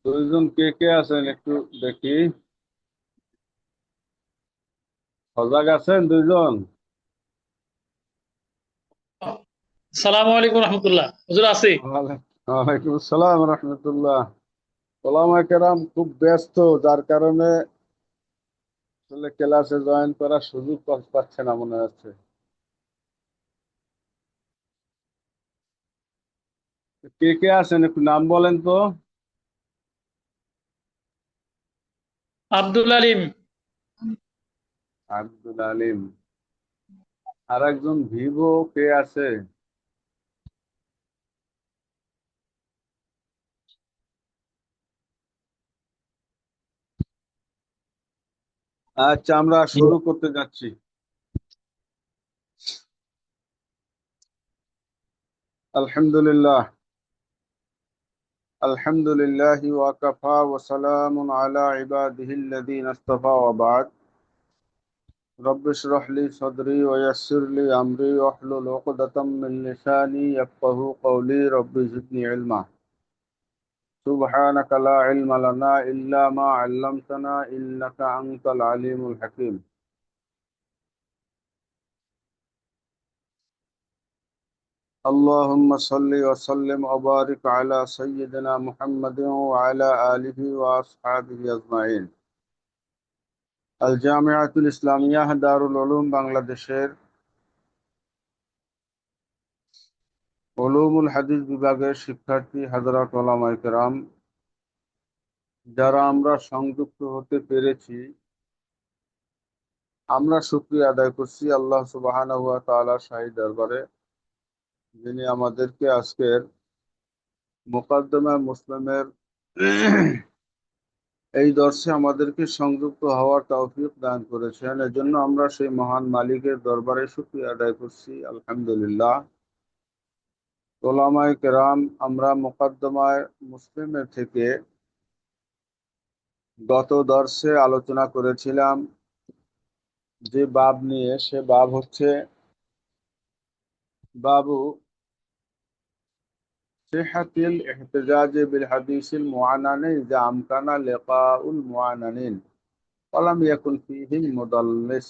দুইজন কে কে আছেন একটু দেখি। সজাগ আছেন দুইজন? সালামু আলাইকুম রহমতুল্লাহ, হুজুর আছি। ওয়ালাইকুম আসসালাম রহমতুল্লাহ। ওলামা কেরাম খুব ব্যস্ত, যার কারণে আসলে ক্লাসে জয়েন করার সুযোগ পাচ্ছে না মনে হচ্ছে। কে কে আছেন একটু নাম বলেন তো। আব্দুল আলিম। আব্দুল আলিম। আর একজন ভিভো কে আছে? আচ্ছা, আমরা শুরু করতে যাচ্ছি। আলহামদুলিল্লাহ। আলহামদুলিল্লাহ ওয়াকাফা ওয়া সালামুন আলা ইবাদিহিল্লাযীনা ইসতাফা ওয়া বা'দ। رب اشرح لي صدري ويسر لي أمري واحلل عقدة من لساني يفقهوا قولي رب زدني علما. سبحانك لا علم لنا إلا ما علمتنا إنك أنت العليم الحكيم. اللهم صل وسلم وبارك على سيدنا محمد وعلى آله وأصحابه أجمعين. الجامعة الإسلامية دار العلوم বাংলাদেশের উলুমুল হাদিস বিভাগের শিক্ষার্থী হযরত ওলামায়ে কেরাম, যারা আমরা সংযুক্ত হতে পেরেছি, আমরা শুকরিয়া আদায় করছি আল্লাহ সুবহানাহু ওয়া তাআলার শাহী দরবারে, যিনি আমাদেরকে আজকের মুকাদ্দমা মুসলিমের এই দর্শে আমাদেরকে সংযুক্ত হওয়ার তৌফিক দান করেছেন। এজন্য আমরা সেই মহান মালিকের দরবারে শুকরিয়া আদায় করছি, আলহামদুলিল্লাহ। ওলামায়ে কেরাম, আমরা মুকাদ্দমায় মুসলিমের থেকে গত দর্শে আলোচনা করেছিলাম যে বাব নিয়ে, সে বাব হচ্ছে বাবু সিহাতিল ইহতিজাজ বিল হাদিসিল মুআনানি ইযা আমকানা লিকাউল মুআনানিন ওয়া লাম ইয়াকুন ফীহি মুদাল্লিস।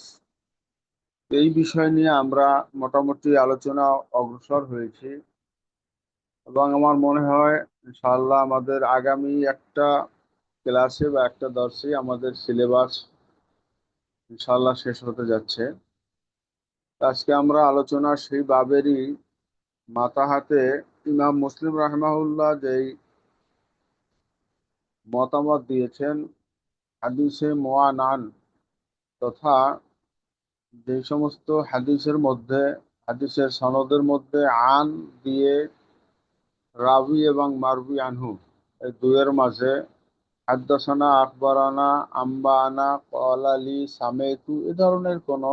এই বিষয় নিয়ে আমরা মোটামুটি আলোচনা অগ্রসর হয়েছি, এবং আমার মনে হয় ইনশাআল্লাহ আমাদের আগামী একটা ক্লাসে বা একটা দর্শে আমাদের সিলেবাস ইনশাআল্লাহ শেষ হতে যাচ্ছে। আজকে আমরা আলোচনা সেই বাবেরই মাথা হাতে ইমাম মুসলিম রাহিমাহুল্লাহ যেই মতামত দিয়েছেন হাদিসে মুআনান, তথা যে সমস্ত হাদিসের মধ্যে, হাদিসের সনদের মধ্যে আন দিয়ে রাবি এবং মারবি আনহু, এই দুয়ের মাঝে হাদ্দাসানা, আখবারানা, আম্বানা, কলালি, সামেতু এ ধরনের কোনো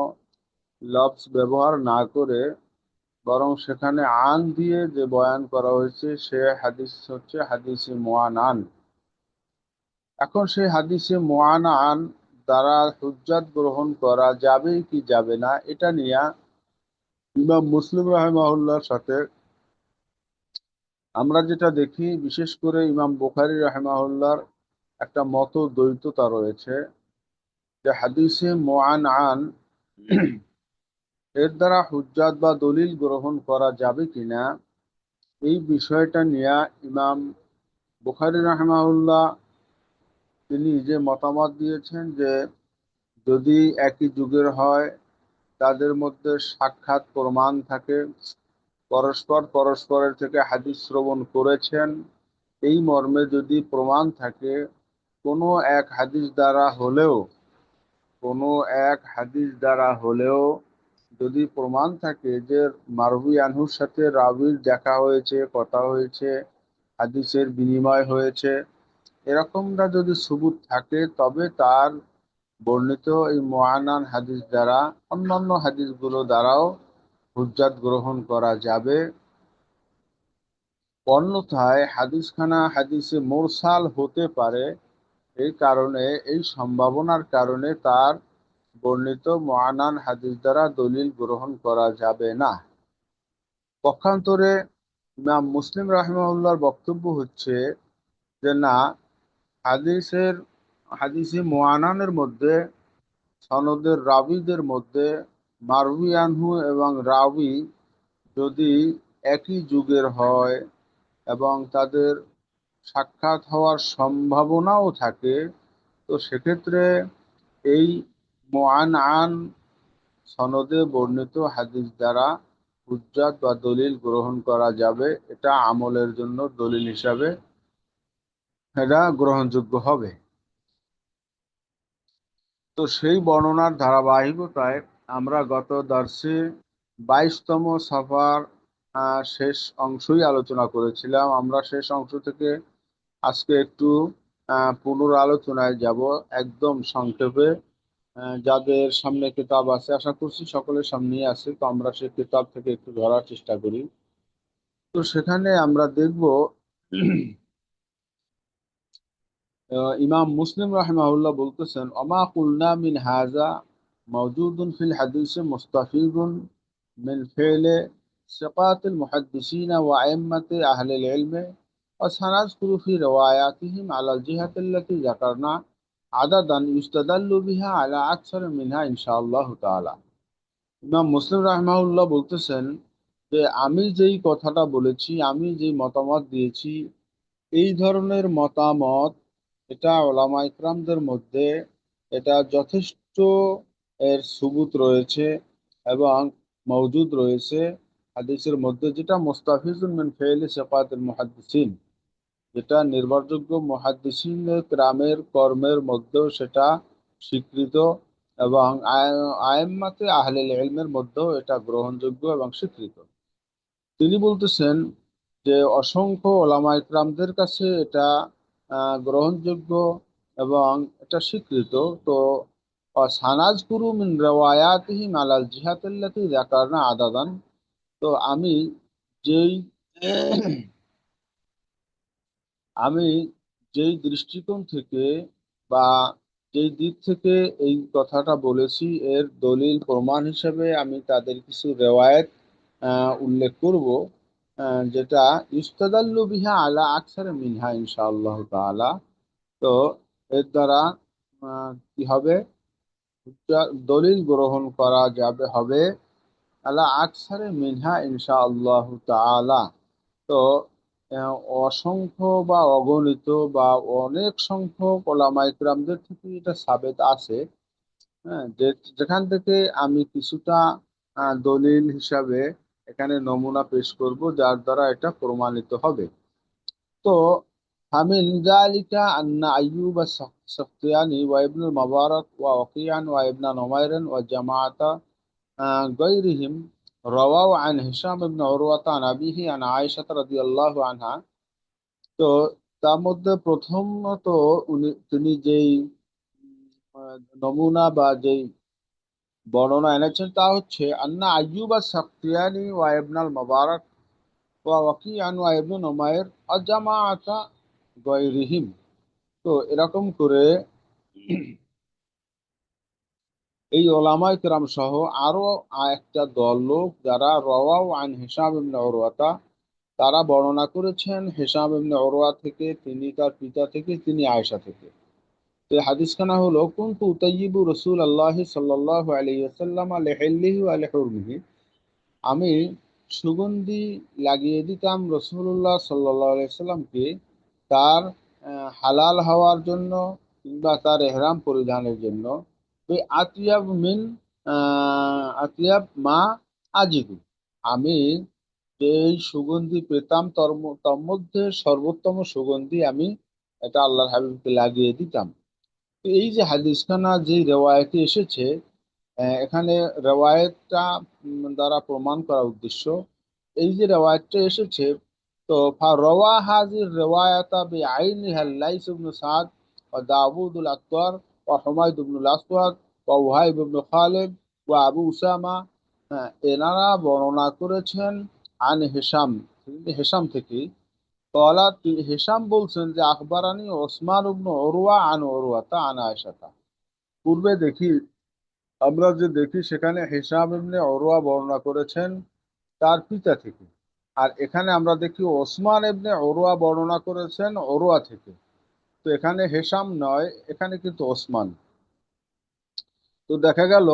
লফজ ব্যবহার না করে, বরং সেখানে আন দিয়ে যে বয়ান করা হয়েছে সে হাদিস হচ্ছে হাদিসে মুআনান। এখন সেই হাদিসে মুআনান দ্বারা হুজ্জাত গ্রহণ করা যাবে কি যাবে না, এটা নিয়ে ইমাম মুসলিম রাহিমাহুল্লাহর সাথে আমরা যেটা দেখি, বিশেষ করে ইমাম বুখারী রাহিমাহুল্লাহর একটা মত দ্বৈততা রয়েছে যে হাদিসে মুআনান এর দ্বারা হুজ্জাত বা দলিল গ্রহণ করা যাবে কিনা, এই বিষয়টা নিয়ে ইমাম বুখারী রাহিমাহুল্লাহ তিনি যে মতামত দিয়েছেন যে যদি একই যুগের হয়, তাদের মধ্যে সাক্ষাৎ প্রমাণ থাকে, পরস্পর পরস্পরের থেকে হাদিস শ্রবণ করেছেন, এই মর্মে যদি প্রমাণ থাকে, কোনো এক হাদিস দ্বারা হলেও কোনো এক হাদিস দ্বারা হলেও যদি প্রমাণ থাকে যে মারবি আনহুর সাথে রাবির দেখা হয়েছে, কথা হয়েছে, হাদিসের বিনিময় হয়েছে, এরকমটা যদি সুবুত থাকে, তবে তার বর্ণিত এই মুআনান হাদিস দ্বারা অন্যান্য হাদিসগুলো দ্বারাও হুজ্জাত গ্রহণ করা যাবে। অন্যথায় হাদিসখানা হাদিসে মুরসাল হতে পারে, এই কারণে, এই সম্ভাবনার কারণে তার বর্ণিত মুআনান হাদিস দ্বারা দলিল গ্রহণ করা যাবে না। পক্ষান্তরে ইমাম মুসলিম রাহিমাহুল্লাহর বক্তব্য হচ্ছে যে না, হাদিসের হাদিসে মুআনানের মধ্যে সনদের রাবীদের মধ্যে মারউই আনহু এবং রাবী যদি একই যুগের হয় এবং তাদের সাক্ষাৎ হওয়ার সম্ভাবনাও থাকে, তো সেক্ষেত্রে এই মুআন সনদে বর্ণিত হাদিস দ্বারা হুজ্জাত বা দলিল গ্রহণ করা যাবে। এটা আমলের জন্য দলিল হিসাবে এটা গ্রহণযোগ্য হবে। তো সেই বর্ণনার ধারাবাহিকতায় আমরা গত দর্শে 22তম সফার শেষ অংশই আলোচনা করেছিলাম। আমরা শেষ অংশ থেকে আজকে একটু পুনরালোচনায় যাব, একদম সংক্ষেপে। যাদের সামনে কিতাব আছে, আশা করছি সকলের সামনেই আছে, তো আমরা সেই কিতাব থেকে একটু ধরার চেষ্টা করি। তো সেখানে আমরা দেখব ইমাম মুসলিম রাহিমাহুল্লাহ বলতেছেন, অমা কুলনা মিন হাজা মওজুদুন ফিল হাদিস মুস্তাফিদুন মিন ফি'লে সিকাতিল মুহাদ্দিসিন ওয়া আইম্মাতি আহলিল ইলম ওয়া সানাযকুরু ফি riwayatihim আলা জিহাতি আল্লাতী যাকারনা আদাদান ইউস্তাদাল্লু বিহা আলা আকসার মিনহা ইনশাআল্লাহ তাআলা। ইমাম মুসলিম রাহিমাহুল্লাহ বলতেছেন যে আমি যেই কথাটা বলেছি, আমি যেই মতামত দিয়েছি, এই ধরনের মতামত এটা ওলামা ইকরামদের মধ্যে এটা যথেষ্ট এর সুবুত রয়েছে এবং মওজুদ রয়েছে হাদিসের মধ্যে, যেটা মুস্তাফিজুন মিন ফি'লি সিকাতিল মুহাদ্দিসিন, যেটা নির্ভরযোগ্য মুহাদ্দিসিনের গ্রামের কর্মের মধ্যেও সেটা স্বীকৃত এবং আইম্মাতে আহলিল ইলমের মধ্যেও এটা গ্রহণযোগ্য এবং স্বীকৃত। তিনি বলতেছেন যে অসংখ্য ওলামা ইকরামদের কাছে এটা গ্রহণযোগ্য এবং এটা স্বীকৃত। তো সানাজকুরু মিন রাওয়ায়াতিহিম আলাল জিহাতিল্লাতী যাকারনা আদাদান, তো যেই আমি যেই দৃষ্টিকোণ থেকে বা যেই দিক থেকে এই কথাটা বলেছি, এর দলিল প্রমাণ হিসেবে আমি তাদের কিছু রেওয়ায়েত উল্লেখ করব, যেটা ইস্তাদাল্লু বিহা আলা আকসার মিনহা ইনশাআল্লাহ তাআলা। তো এর দ্বারা কি হবে, দলিল গ্রহণ করা যাবে হবে আলা আকসারে মিনহা ইনশাআল্লাহ তাআলা। তো আহ, অসংখ্য বা অগণিত বা অনেক সংখ্যক ওলামা ইকরামদের থেকে এটা সাবেত আছে। হ্যাঁ, যেখান থেকে আমি কিছুটা দলিল হিসাবে এখানে নমুনা পেশ করব, যার দ্বারা এটা প্রমাণিত হবে। তো হামিন যালিকা আন্না আইয়ুব as-সাখতিয়ানি ওয়া ইবনুল মুবারক ওয়া ওয়াকিয়ান ওয়া ইবনা নুমাইর ওয়া জামাআতা গায়রিহিম রাওয়াউ আন হিশাম ইবনে উরওয়াতা আন আবিহি আন আয়েশা রাদিয়াল্লাহু আনহা। তো তার মধ্যে প্রথমত তিনি যেই নমুনা বা যেই বর্ণনা এনেছেন তা হচ্ছে আন্না আইয়ুব as-সাখতিয়ানি ওয়া ইবনুল মুবারক ওয়া ওয়াকিয়ান ওয়া ইবনু নুমাইর ওয়া জামাআতা গায়রিহিম। তো এরকম করে এই ওলামায়ে কেরাম সহ আরো একটা দল লোক যারা রাওয়াউ আন হিশাম ইবনে উরওয়াতা, তারা বর্ণনা করেছেন হিশাম ইবনে উরওয়া থেকে, তিনি তার পিতা থেকে, তিনি আয়েশা থেকে। তো এই হাদিসখানা হলো, কুনতু উতাইয়িবু রাসূলুল্লাহ সাল্লাল্লাহু আলাইহি ওয়াসাল্লাম লিহিল্লিহি ওয়া লিহুরমিহি, আমি সুগন্ধি লাগিয়ে দিতাম রসুল্লাহ সাল্লাল্লাহু আলাইহি সাল্লামকে তার হালাল হওয়ার জন্য কিংবা তার এহরাম পরিধানের জন্য। ওই আতিয়াব মিন আতিয়াব মা আজিদু, আমি যেই সুগন্ধি পেতাম তার মধ্যে সর্বোত্তম সুগন্ধি আমি এটা আল্লাহর হাবিবকে লাগিয়ে দিতাম। তো এই যে হাদিসখানা যে রেওয়ায়তে এসেছে, এখানে রেওয়ায়তটা দ্বারা প্রমাণ করার উদ্দেশ্য, এই যে রেওয়ায়তটা এসেছে, তো রওয়া হাজির রেওয়ায়াতা বিআইনিহা লাইস ইবনে সাদ ওয়া দাউদুল আত্তার ওয়া হুমায়দ ইবনুল আসওয়াদ ওয়া ওয়াহাইব ইবনে খালিদ ওয়া আবু উসামা। এনারা বর্ণনা করেছেন আন হিশাম, হিশাম থেকে। কলা, হিশাম বলছেন যে আখবারানি ওসমান ইবনে উরওয়া আন উরওয়াতা আন আয়েশা। পূর্বে আমরা যে দেখি সেখানে হিশাম ইবনে উরওয়া বর্ণনা করেছেন তার পিতা থেকে, আর এখানে আমরা দেখি ওসমান ইবনে উরওয়া বর্ণনা করেছেন উরওয়া থেকে। তো এখানে হেশাম নয়, এখানে কিন্তু ওসমান। তো দেখা গেল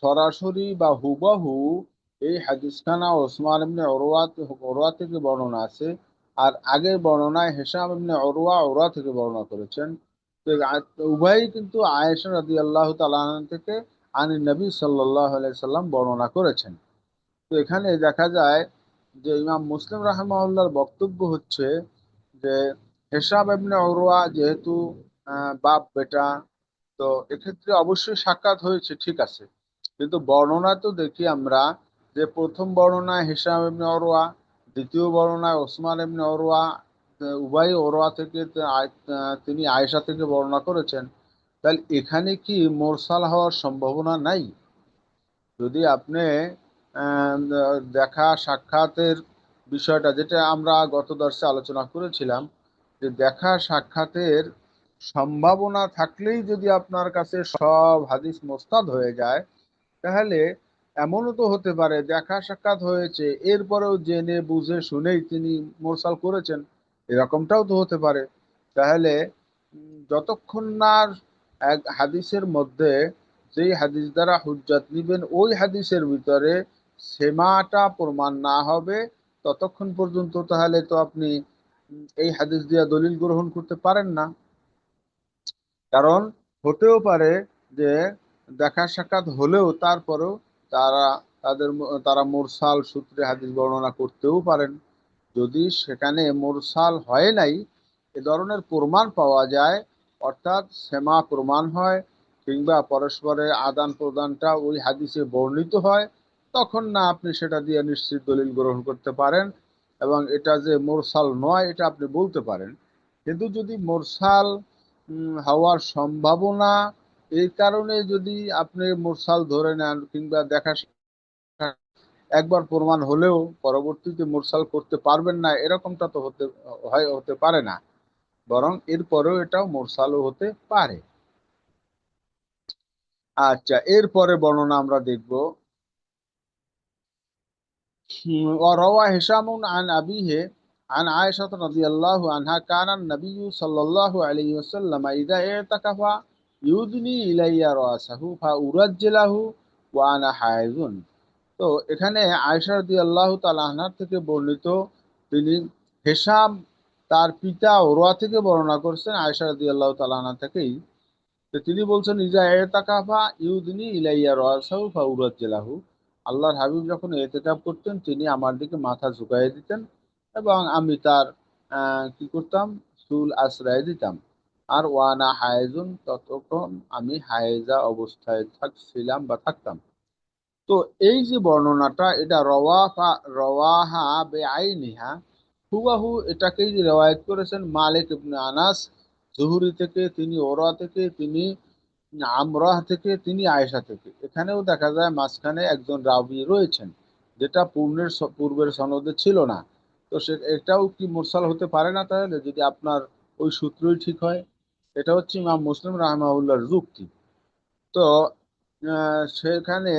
সরাসরি বা হুবহু এই হাদিসখানা ওসমান ইবনে উরওয়া থেকে বর্ণনা আছে, আর আগের বর্ণনায় হেশাম ইবনে উরওয়া থেকে বর্ণনা করেছেন। তো উভয়ই কিন্তু আয়েশা রাদিয়াল্লাহু তাআলা আনহা থেকে আনি নবী সাল্লাল্লাহু আলাইহি সাল্লাম বর্ণনা করেছেন। তো এখানে দেখা যায় যে ইমাম মুসলিম রাহিমাহুল্লাহর বক্তব্য হচ্ছে যে হেশাম ইবনে উরওয়া যেহেতু বাপ বেটা, তো এক্ষেত্রে অবশ্যই সাক্ষাৎ হয়েছে, ঠিক আছে। কিন্তু বর্ণনা তো দেখি আমরা যে প্রথম বর্ণনায় হিশাম ইবনে উরওয়া, দ্বিতীয় বর্ণনায় ওসমান ইবনে উরওয়া, উভয় উরওয়া থেকে তিনি আয়েশা থেকে বর্ণনা করেছেন। তাহলে এখানে কি মোরসাল হওয়ার সম্ভাবনা নাই? যদি আপনি আহ, দেখা সাক্ষাতের বিষয়টা, যেটা আমরা গত দর্শে আলোচনা করেছিলাম, যে দেখা সাক্ষাতের সম্ভাবনা থাকলেই যদি আপনার কাছে সব হাদিস মোস্তাদ হয়ে যায়, তাহলে এমনও তো হতে পারে দেখা সাক্ষাৎ হয়েছে এরপরেও জেনে বুঝে শুনেই তিনি মোরসাল করেছেন, এরকমটাও তো হতে পারে। তাহলে যতক্ষণ না এক হাদিসের মধ্যে যেই হাদিস দ্বারা হুজ্জাত নিবেন ওই হাদিসের ভিতরে সেমাটা প্রমাণ না হবে, ততক্ষণ পর্যন্ত তাহলে তো আপনি এই হাদিস দিয়া দলিল গ্রহণ করতে পারেন না। কারণ হতেও পারে যে দেখা সাক্ষাৎ হলেও তারপরেও তারা তারা মুরসাল সূত্রে হাদিস বর্ণনা করতেও পারেন। যদি সেখানে মুরসাল হয় নাই, এ ধরনের প্রমাণ পাওয়া যায়, অর্থাৎ সেমা প্রমাণ হয়, কিংবা পরস্পরের আদান প্রদানটা ওই হাদিসে বর্ণিত হয়, তখন না আপনি সেটা দিয়ে নিশ্চিত দলিল গ্রহণ করতে পারেন এবং এটা যে মুরসাল নয় এটা আপনি বলতে পারেন। কিন্তু যদি মুরসাল হওয়ার সম্ভাবনা, এই কারণে যদি আপনি মুরসাল ধরে নেন, কিংবা দেখা একবার প্রমাণ হলেও পরবর্তীতে মুরসাল করতে পারবেন না, এরকমটা তো হতে পারে না, বরং এরপরেও এটাও মুরসালও হতে পারে। আচ্ছা, এরপরে বর্ণনা আমরা দেখব। وروى هشام عن أبيه عن عائشة رضي الله عنها كان النبي صلى الله عليه وسلم إذا اعتكف يدني إلي رأسه فأرجله وأنا حائض। তো এখানে আয়েশা রাদিয়াল্লাহু তাআলা আনহার থেকে বর্ণিত, তিনি হেশাম তার পিতা ওরওয়া থেকে বর্ণনা করছেন আয়েশা রাদিয়াল্লাহু তাআলা আনহা থেকেই। তো তিনি বলছেন ইজা এতাকাফা ইউদনি ইলাইয়া রাসাহু ফাউরাজ্জিলাহু, আল্লাহর হাবিব যখন এতেকাফ করতেন তিনি আমার দিকে মাথা ঝুঁকাইয়ে দিতেন এবং আমি তার কি করতাম, চুল আশ্রয় দিতাম। আর ওয়ানা হায়েজুন, ততক্ষণ আমি হায়েজা অবস্থায় থাকছিলাম বা থাকতাম। তো এই যে বর্ণনাটা, এটা রওয়াহা বেআইনিহা, হুবাহু এটাকেই রেওয়ায়েত করেছেন মালিক ইবনে আনাস জুহরি থেকে, তিনি ওরা থেকে, তিনি আমরাহ থেকে, তিনি আয়েশা থেকে। এখানেও দেখা যায় মাঝখানে একজন রাবী রয়েছেন, যেটা পূর্বের সনদে ছিল না। তো এটাও কি মুরসাল হতে পারে না তাহলে, যদি আপনার ওই সূত্রই ঠিক হয়? এটা হচ্ছে ইমাম মুসলিম রাহমাহুল্লাহর যুক্তি। তো সেখানে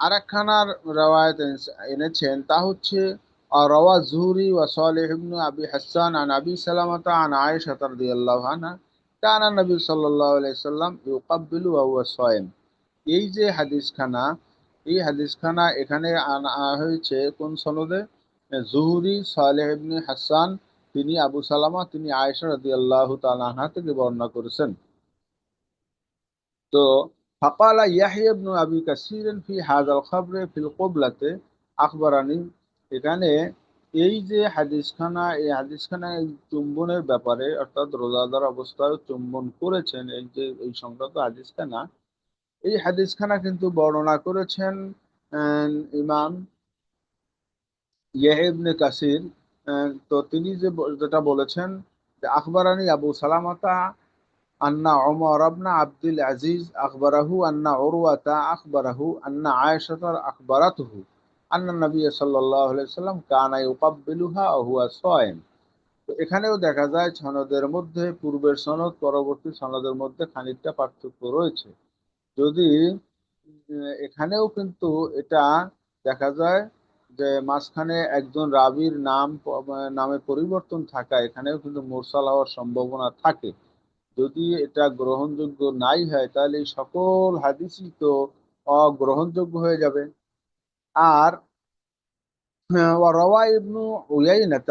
আরেকখানার রওয়ায়াত এনেছেন, তা হচ্ছে রওয়া জুহরি ওয়া সালেহ ইবনে আবি হাসান আন আবি সালামাতা আন আয়েশা রাদিয়াল্লাহু আনহা কানা নবী সাল্লাল্লাহু আলাইহি সাল্লাম ইউকাব্বিলু ওয়া হুয়া সায়েম। এই যে হাদিসখানা, এই হাদিসখানা এখানে আনা হয়েছে কোন সনদে? জুহরি সালেহ ইবনে হাসান, তিনি আবু সালামা, তিনি আয়েশা রাদিয়াল্লাহু তাআলা আনহা থেকে বর্ণনা করেছেন। তো ফাকালা ইয়াহইয়া ইবনু আবি কাসির ফি হাযাল খাবরে ফিল কিবলাতে আখবারানি। এখানে এই যে হাদিসখানা, এই হাদিসখানা এই চুম্বনের ব্যাপারে, অর্থাৎ রোজাদার অবস্থায় চুম্বন করেছেন, এই যে এই সংক্রান্ত হাদিসখানা, এই হাদিসখানা কিন্তু বর্ণনা করেছেন আহ, ইমাম ইয়াহইয়া ইবনে কাসির। তো তিনি যেটা বলেছেন যে আখবারানি আবু সালামাতা আন্না ওমর ইবনে আব্দুল আজিজ আখবরাহু আন্না উরওয়াতা আখবরাহু আন্না আয়েশা আখবরাতুহু আন্না নবী সাল্লাল্লাহু আলাইহি সাল্লাম কানা ইউকাব্বিলুহা ওয়া হুয়া সায়েম। তো এখানেও দেখা যায় সনদের মধ্যে পূর্বের সনদ পরবর্তী সনদের মধ্যে খানিকটা পার্থক্য রয়েছে। যদি এখানেও কিন্তু এটা দেখা যায় যে মাঝখানে একজন রাবীর নামে পরিবর্তন থাকা, এখানেও কিন্তু মুরসাল হওয়ার সম্ভাবনা থাকে। যদি এটা গ্রহণযোগ্য নাই হয় তাহলে এই সকল হাদিসই তো অগ্রহণযোগ্য হয়ে যাবে। আর وروى ابن عيينة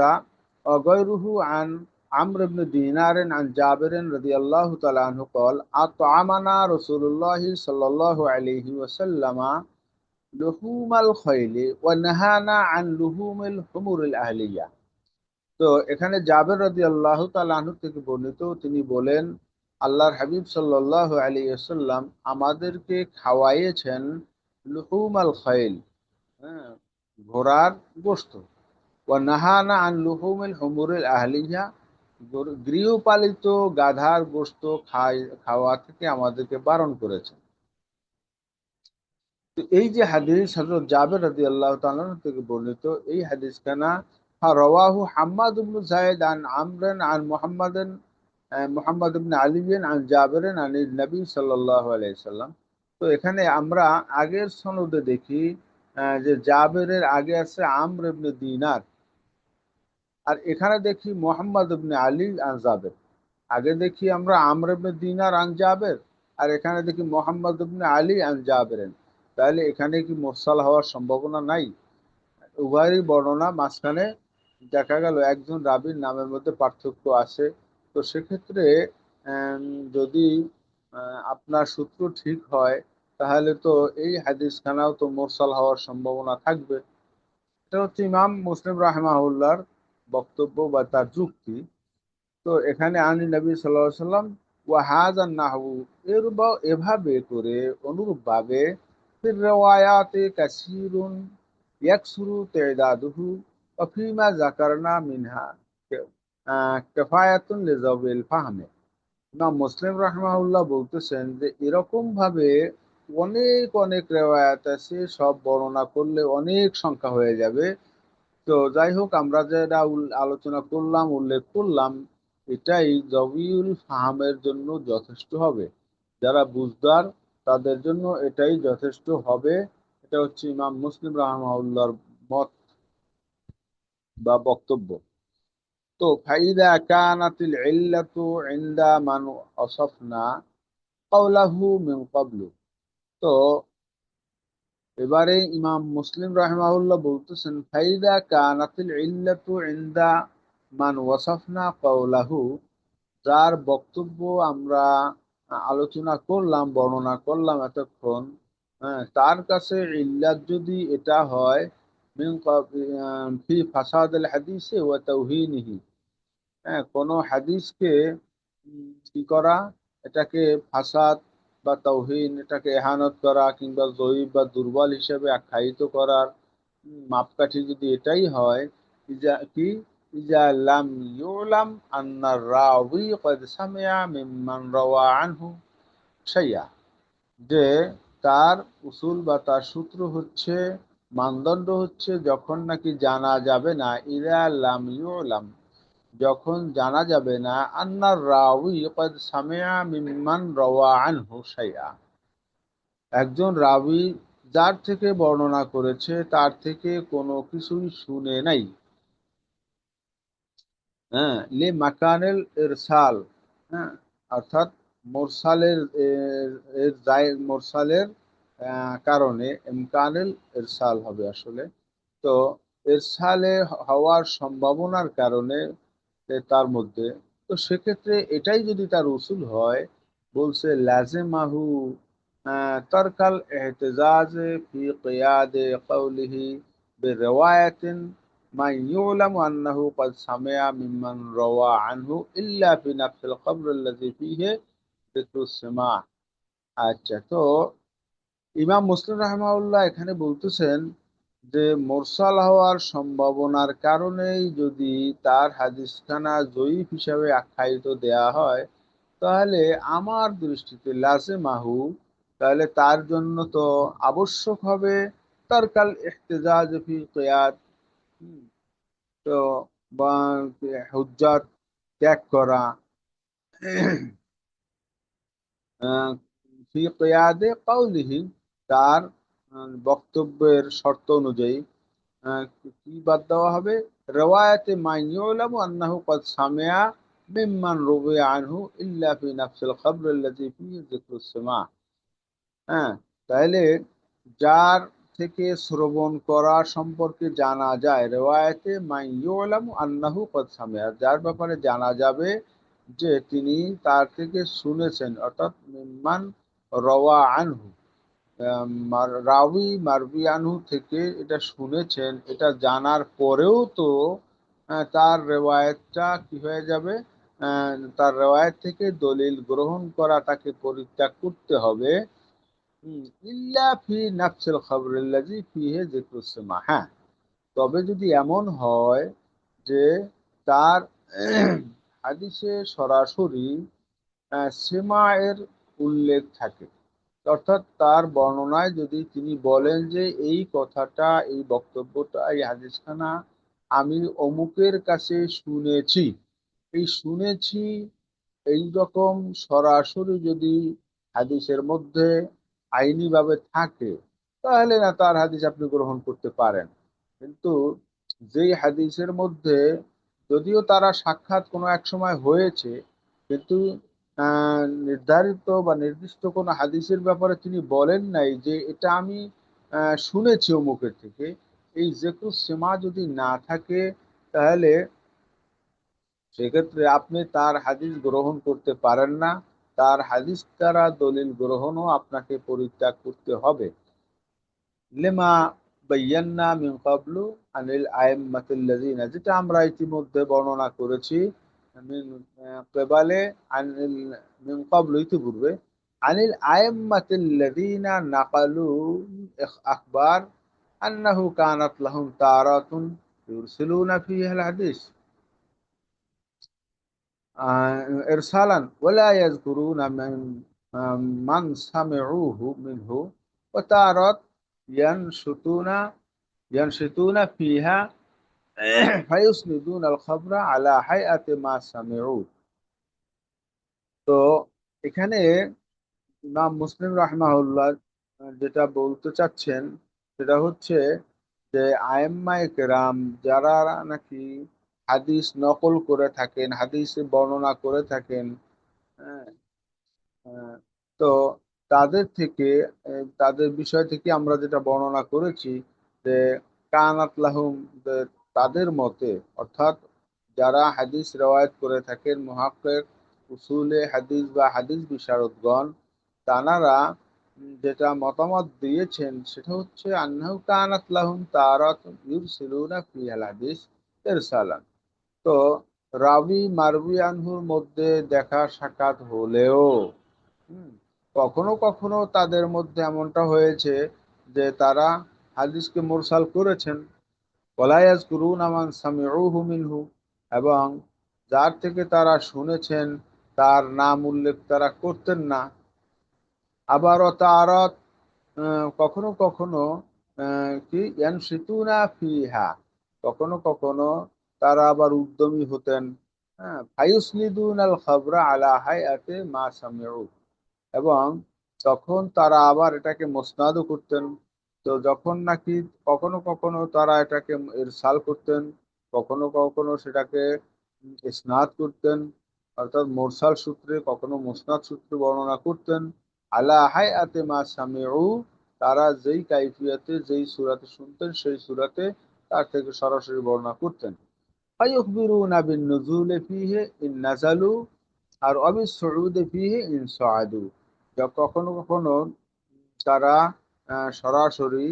وغيره عن عمرو بن دينار عن جابر رضي الله تعالى عنه قال أطعمنا رسول الله صلى الله عليه وسلم لحوم الخيل ونهانا عن لحوم الحمر الأهلية। তো এখানে জাবের রাদিয়াল্লাহু তাআলা আনহু থেকে বর্ণিত, তিনি বলেন আল্লাহর হাবিব সাল্লাল্লাহু আলাইহি ওয়াসাল্লাম আমাদেরকে খাওয়াইয়েছেন লুহুমাল খাইল, হ্যাঁ, ঘোড়ার গোশত, ওয়া নাহানা আন লুহুমিল হুমুরিল আহলিয়া, গৃহপালিত গাধার গোশত খাওয়া থেকে আমাদেরকে বারণ করেছেন। তো এই যে হাদিস হযরত জাবের রাদিয়াল্লাহু তাআলা থেকে বর্ণিত, এই হাদিস খানা রাওয়াহু হাম্মাদ ইবনে যায়েদ আন আমরান আন মুহাম্মদ ইবনে আলী আন জাবের আন নবী সাল্লাল্লাহু আলাইহি সাল্লাম। তো এখানে আমরা আগের সনদে দেখি যে জাবেরের আগে আছে আমর ইবনে দিনার, আর এখানে দেখি মুহাম্মদ ইবনে আলী আন জাবের। আগে দেখি আমরা আমর ইবনে দিনার আন জাবের, আর এখানে দেখি মুহাম্মদ ইবনে আলী আন জাবের। তাহলে এখানে কি মুরসাল হওয়ার সম্ভাবনা নাই? উভয়েরই বর্ণনা, মাঝখানে দেখা গেল একজন রাবীর নামের মধ্যে পার্থক্য আছে। তো সেক্ষেত্রে আম, যদি আপনার সূত্র ঠিক হয়, তাহলে তো এই হাদিসখানাও তো মুরসাল হওয়ার সম্ভাবনা থাকবে। এটা হচ্ছে ইমাম মুসলিম রাহিমাহুল্লাহর বক্তব্য বা তার যুক্তি। তো এখানে আনি নবী সাল্লাল্লাহু আলাইহি সাল্লাম ওয়াহাজান নাহু, এভাবে করে অনুরূপ ভাবে ফির রিওয়ায়াতে কাসীরুন ইয়াকসুরু তা'দাদুহু ওয়া ফীমা যাকারনা মিনহা কিফায়াতুন লিযাবিল ফাহমি। ইমাম মুসলিম রাহিমাহুল্লাহ বলতেছেন যে এরকম ভাবে অনেক অনেক রিওয়ায়াত আছে, সব বর্ণনা করলে অনেক সংখ্যা হয়ে যাবে। তো যাই হোক, আমরা যেটা আলোচনা করলাম, উল্লেখ করলাম, এটাই জবিউল ফাহামের জন্য যথেষ্ট হবে। যারা বুঝদার তাদের জন্য এটাই যথেষ্ট হবে। এটা হচ্ছে ইমাম মুসলিম রাহমাহুল্লাহর মত বা বক্তব্য। তো ফাইদা কানাতিল ইল্লাতু ইনদা মান ওয়াসাফনা ক্বাউলাহু মিন ক্বাবলু। তো এবারে ইমাম মুসলিম রাহিমাহুল্লাহ বলতেছেন ফাইদা কানাতিল ইল্লাতু ইনদা মান ওয়াসাফনা কাওলাহু, যার বক্তব্য আমরা আলোচনা করলাম, বর্ণনা করলাম এতক্ষণ, হ্যাঁ, তার কাছে ইল্লাত যদি এটা হয় ফি ফাসাদিল হাদিসে ওয়া তাওহীনিহি, হ্যাঁ, কোনো হাদিসকে কি করা, এটাকে ফাসাদ বা তাওহীন, এটাকে এহানত করা কিংবা জয়ীফ বা দুর্বল হিসেবে আখ্যায়িত করার মাপকাঠি যদি এটাই হয়, কি ইজা লাম ইউলাম আন্নার রাওয়ি ক্বাদ সামিআ মিম্মান রাওয়া আনহু শাইআ, যে তার উসুল বা তার সূত্র হচ্ছে, মানদণ্ড হচ্ছে, যখন নাকি জানা যাবে না, ইজা লাম ইউলাম, যখন জানা যাবে না, আন্নার রাউই ক্বাদ সামিআ মিম্মান রাওয়া আনহু শাইআ, একজন রাবী যার থেকে বর্ণনা করেছে তার থেকে কোনো কিছুই শুনে নাই। হ্যাঁ, লে মাকানেল ইরসাল, হ্যাঁ, অর্থাৎ মোরসালের মোরসালের কারণে ইমকানেল ইরসাল হবে আসলে। তো ইরসালে হওয়ার সম্ভাবনার কারণে তার মধ্যে, তো সেক্ষেত্রে এটাই যদি তার উসুল হয়, বলছে লাজিমাহু তারকাল ইহতিজাজ ফি কিয়াদে কওলিহি বিরিওয়ায়াতিন মা ইউলামু আন্নাহু ক্বাদ সামিআ মিম্মান রাওয়া আনহু ইল্লা ফি নাফসিল কবর আল্লাযী ফীহি যিকরুস সামা। আচ্ছা, তো ইমাম মুসলিম রাহিমাহুল্লাহ এখানে বলতেছেন যে মুরসাল হওয়ার সম্ভাবনার কারণেই যদি তার হাদিসখানা জয়ীফ হিসাবে আখ্যায়িত দেয়া হয়, তাহলে আমার দৃষ্টিতে লাজিমাহু, তাহলে তার জন্য তো আবশ্যক হবে তারকাল ইহতিজাজ ফি কিয়াদ, হুম, তো বা হুজ্জাত ত্যাগ করা, ফি কিয়াদে কাউলিহি, তার বক্তব্যের শর্ত অনুযায়ী, কি বাদ দেওয়া হবে? রিওয়ায়াতে মা ইউলামু আন্নাহু ক্বাদ সামিআ মিম্মান রুবিয়া আনহু ইল্লা ফি নাফসিল খাবর আল্লাযী ফীহি যিকরুস সামা। হ্যাঁ, তাহলে যার থেকে শ্রবণ করা সম্পর্কে জানা যায়, রিওয়ায়াতে মা ইউলামু আন্নাহু ক্বাদ সামিআ, যার ব্যাপারে জানা যাবে যে তিনি তার থেকে শুনেছেন, অর্থাৎ মিম্মান রওয়া আনহু, রাউি মারবি আনহু থেকে এটা শুনেছেন, এটা জানার পরেও তো তার রেওয়ায়েতটা কি হয়ে যাবে? তার রেওয়ায়েত থেকে দলিল গ্রহণ করা তাকে পরিত্যাগ করতে হবে। ইল্লা ফি নাফসিল খাবরিল্লাযী ফীহি যিকরুস সামা। হ্যাঁ, তবে যদি এমন হয় যে তার হাদিসে সরাসরি সেমা এর উল্লেখ থাকে, অর্থাৎ তার বর্ণনায় যদি তিনি বলেন যে এই কথাটা, এই বক্তব্যটা, এই হাদিসখানা আমি অমুকের কাছে শুনেছি, এই শুনেছি এই রকম সরাসরি যদি হাদিসের মধ্যে আইনিভাবে থাকে, তাহলে না তার হাদিস আপনি গ্রহণ করতে পারেন। কিন্তু যেই হাদিসের মধ্যে যদিও তারা সাক্ষাৎ কোনো এক সময় হয়েছে, কিন্তু নির্ধারিত বা নির্দিষ্ট কোনো হাদিসের ব্যাপারে তিনি বলেন নাই যে এটা আমি শুনেছি অমুকের থেকে, এই যেকু সেমা যদি না থাকে, তাহলে সেক্ষেত্রে আপনি তার হাদিস গ্রহণ করতে পারেন না। তার হাদিস দ্বারা দলিল গ্রহণও আপনাকে পরিত্যাগ করতে হবে। লেমা বায়ান্না মিন ক্বাবলু আনিল আইম্মাতিল্লাযিনা, যেটা আমরা ইতিমধ্যে বর্ণনা করেছি, মিন ক্বাবালে আনিল মিন ক্বাবলু, ইতিপূর্বে, আনিল আইম্মাতিল্লাযিনা নাকালু আখবার আন্নাহু কানাত লাহুম তারাতুন ইরসিলুনা ফিহা আল হাদিস ইরসালান ওয়ালা ইয়াযকুরুনা মান সামিউহু মিনহু ওয়া তারাত ইয়ানশুতুনা ইয়ানশিতুনা ফিহা ফায়ুসনিদুনা আল খাবরা আলা হাইআতি মা সামিউ। তো এখানে ইমাম মুসলিম রাহমাহুল্লাহ যেটা বলতে চাচ্ছেন সেটা হচ্ছে যে আয়েম্মায়ে কেরাম যারা নাকি হাদিস নকল করে থাকেন, হাদিস বর্ণনা করে থাকেন, হ্যাঁ, আহ, তো তাদের থেকে, তাদের বিষয় থেকে আমরা যেটা বর্ণনা করেছি যে কানাত লাহুম, যে তাদের মতে, অর্থাৎ যারা হাদিস রওয়ায়াত করে থাকেন, মুহাক্কিক, উসুলে হাদিস বা হাদিস বিশারদগণ, তানারা যেটা মতামত দিয়েছেন সেটা হচ্ছে আন্নাহু কানাত লাহুম তারাতুন ইউরসিলুনা ফিহাল হাদিস ইরসালান। তো রাবি মারবি আনহুর মধ্যে দেখা সাক্ষাৎ হলেও হুম, কখনো কখনো তাদের মধ্যে এমনটা হয়েছে যে তারা হাদিসকে মুরসাল করেছেন, ওয়ালা ইয়াযকুরুনা মান সামিউহু মিনহু, এবং যার থেকে তারা শুনেছেন তার নাম উল্লেখ তারা করতেন না। আবারও তারাত, কখনো কখনো কি ইয়ানশিতুনা ফিহা, কখনো কখনো তারা আবার উদ্যমী হতেন, হ্যাঁ, ফায়ুসনিদুন আল খাবরা আলা হাইআতি মা সামিউ, এবং তখন তারা আবার এটাকে মোসনাদও করতেন। তো যখন নাকি কখনো কখনো তারা এটাকে ইরসাল করতেন, কখনো কখনো সেটাকে ইসনাদ করতেন, অর্থাৎ মুরসাল সূত্রে, কখনো মুসনাদ সূত্রে বর্ণনা করতেন। আলা হাইআতি মা সামিউ, তারা যেই কাইফিয়াতে যেই সূরাতে শুনতেন সেই সূরাতে তার থেকে সরাসরি বর্ণনা করতেন। ফায়ুখবিরুনা বিন নুজুলি ফিহি ইন নাযালু, আর অবিস সুউদি ফিহি ইন সাআদু, যা কখনো কখনো তারা সরাসরি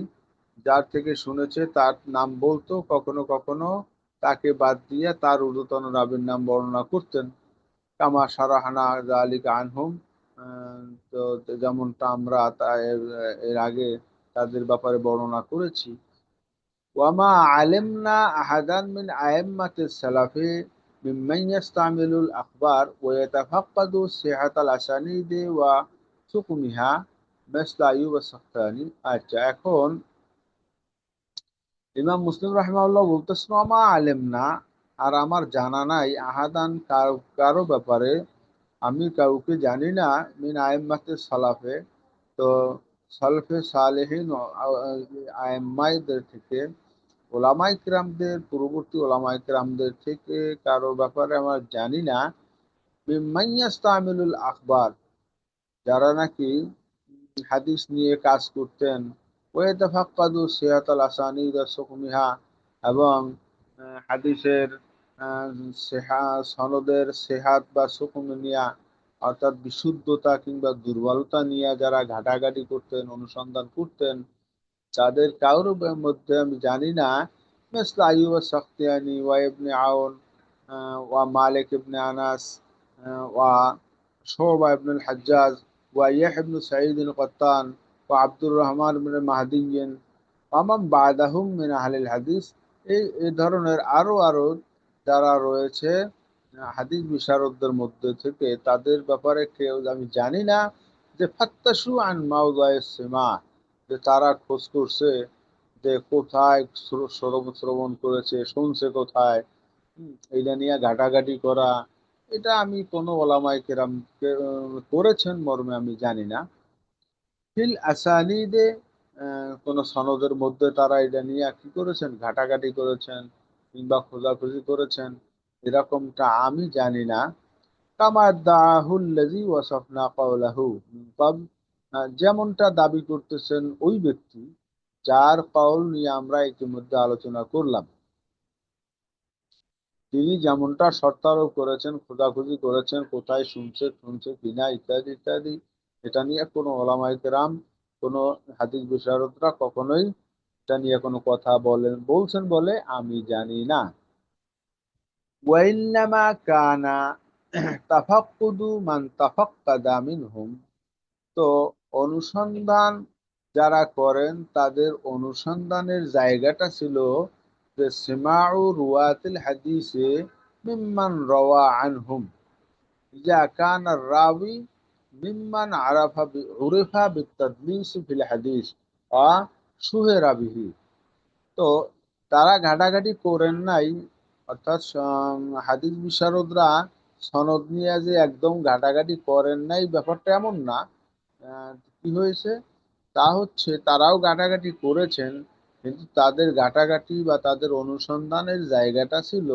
যার থেকে শুনেছে তার নাম বলতো, কখনো কখনো তাকে বাদ দিয়ে তার ঊর্ধ্বতন রাবীর নাম বর্ণনা করতেন। কামা সারাহানা যালিকা আনহুম, আহ, তো যেমনটা আমরা এর আগে তাদের ব্যাপারে বর্ণনা করেছি। ওয়ামা আলেমনা আহাদান মিন আইম্মাতিস সালাফি মিম্মান ইস্তামিলুল আখবার ওয়া ইয়াতাফাক্কাদু সিহাতাল আসানিদি ওয়া সুকুমিহা মিসলা আইয়ুব আস-সাখতানি। আচ্ছা, এখন ইমাম মুসলিম রাহিমাহুল্লাহ বলতেছেন, ওয়ামা আলেমনা, আর আমার জানা নাই, আহাদান কারো কারো ব্যাপারে, আমি কাউকে জানি না, মিন আইম্মাতিস সালাফে, তো সালফে সালেহিন আইম্মাইদের থেকে, ওলামায়ে কিরামদের, পূর্ববর্তী ওলামায়ে কিরামদের থেকে কারোর ব্যাপারে আমরা জানি না মিম্মান ইয়াস্তামিলুল আখবার, যারা নাকি হাদিস নিয়ে কাজ করতেন, ওয়াতাফাক্কাদু সিহাতাল আসানিদ ওয়া সুকমিহা, এবং হাদিসের আহ, সনদের সেহাত বা সুকুম নিয়া, অর্থাৎ বিশুদ্ধতা কিংবা দুর্বলতা নিয়ে যারা ঘাটাঘাটি করতেন, অনুসন্ধান করতেন, তাদের কারোর মধ্যে আমি জানি না مثل أيوب السختياني وابن عون ومالك بن أنس وشعبة بن الحجاج ويحيى بن سعيد القطان وعبد الرحمن بن مهدي ومن بعدهم من أهل الحديث। এই ধরনের আরো আরো যারা রয়েছে হাদিস বিশারদদের মধ্যে থেকে, তাদের ব্যাপারে কেউ আমি জানি না যে ফাত্তাশু আন মাওদায়ে সিমা, যে তারা খোঁজ করছে যে কোথায় শ্রবণ করেছে, শুনছে কোথায়, এইটা নিয়ে ঘাটাঘাটি করা, এটা আমি কোনো ওলামায়ে কেরাম করেছেন মর্মে আমি জানি না। ফিল আসানিদে, কোন সনদের মধ্যে তারা এটা নিয়ে কি করেছেন, ঘাটাঘাটি করেছেন কিংবা খোঁজাখুঁজি করেছেন, এরকমটা আমি জানি না। কামা দাহুল্লাযী ওয়াসাফনা কাওলাহু মিন ক্বাবল, যেমনটা দাবি করতেছেন ওই ব্যক্তি যার কওল নিয়ে আমরা ইতিমধ্যে আলোচনা করলাম। তিনি যেমনটা শর্তারোপ করেছেন, খোঁজাখুঁজি করেছেন কোথায় শুনছে শুনছে কিনা ইত্যাদি ইত্যাদি, এটা নিয়ে কোনো ওলামায়ে কেরাম, কোনো হাদিস বিশারদরা কখনোই এটা নিয়ে কোনো কথা বলছেন বলে আমি জানি না। ওয়াইন্নামা কানা তাফাক্কুদু মান তাফাক্কাদা মিনহুম, তো অনুসন্ধান যারা করেন তাদের অনুসন্ধানের জায়গাটা ছিল যে সিমাউ রুয়াতিল হাদিসে মিম্মান রাওয়া আনহুম, ইজা কানা রাবি মিম্মান উরিফা বিতাদলিস ফিল হাদিস আ শুহেরা বিহি। তো তারা ঘাটাঘাটি করেন নাই, অর্থাৎ হাদিস বিশারদরা সনদ নিয়ে যে একদম ঘাটাঘাটি করেন নাই ব্যাপারটা এমন না। আহ, কি হয়েছে, তা হচ্ছে তারাও ঘাটাঘাটি করেছেন, কিন্তু তাদের ঘাটাঘাটি বা তাদের অনুসন্ধানের জায়গাটা ছিল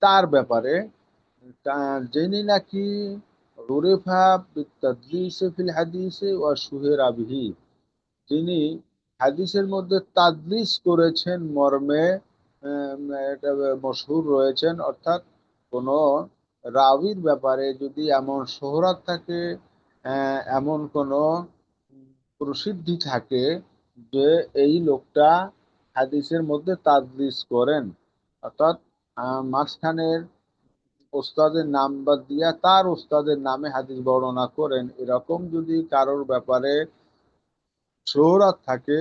তার ব্যাপারে, যিনি নাকি রুরেফা বিতাদলিসে ফিল হাদিসে ওয়া শুহেরা বিহি, তিনি হাদিসের মধ্যে তাদলিস করেছেন মর্মে এটা মশহুর রয়েছেন, অর্থাৎ কোন রাবির ব্যাপারে যদি এমন শোহরত থাকে, এমন কোন প্রসিদ্ধি থাকে যে এই লোকটা হাদিসের মধ্যে তাদলিস করেন, অর্থাৎ মাঝখানের ওস্তাদের নাম বাদ দিয়া তার ওস্তাদের নামে হাদিস বর্ণনা করেন, এরকম যদি কারোর ব্যাপারে শোহরত থাকে,